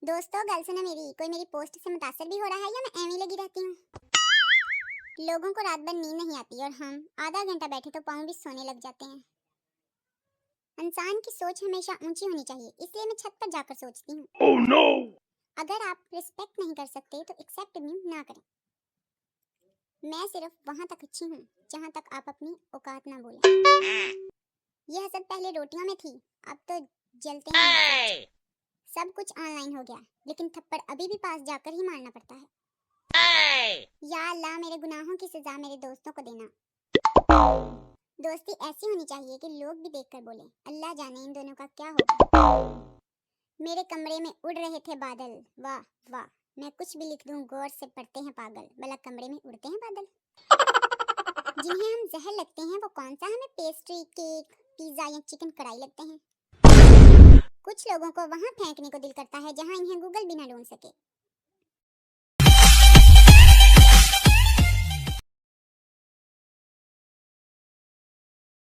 दोस्तों गल सुनो मेरी, कोई मेरी पोस्ट से मुतासर भी हो रहा है या मैं एਵੇਂ लगी रहती हूँ? लोगों को रात भर नींद नहीं आती और हम आधा घंटा बैठे तो पाँव भी सोने लग जाते हैं। इंसान की सोच हमेशा ऊंची होनी चाहिए, इसलिए मैं छत पर जाकर सोचती हूँ। Oh no! अगर आप रिस्पेक्ट नहीं कर सकते तो एक्सेप्ट भी ना करें। मैं सिर्फ वहां तक अच्छी हूँ जहां तक आप अपनी औकात ना बोलें। यह हसद पहले रोटियों में थी, अब तो जलते हैं सच। सब कुछ ऑनलाइन हो गया, लेकिन थप्पड़ अभी भी पास जाकर ही मारना पड़ता है। या अल्लाह, मेरे गुनाहों की सजा मेरे दोस्तों को देना। दोस्ती ऐसी होनी चाहिए कि लोग भी देखकर बोले, अल्लाह जाने इन दोनों का क्या होगा। मेरे कमरे में उड़ रहे थे बादल, वाह वाह। मैं कुछ भी लिख दूं गौर से पढ़ते हैं पागल, भला कमरे में उड़ते हैं बादल। जिन्हें हम जहर लगते हैं वो कौन सा हमें पेस्ट्री, केक, पिज्जा या चिकन कढ़ाई लगते हैं। कुछ लोगों को वहां फेंकने को दिल करता है जहां इन्हें गूगल भी ना ढूंढ सके।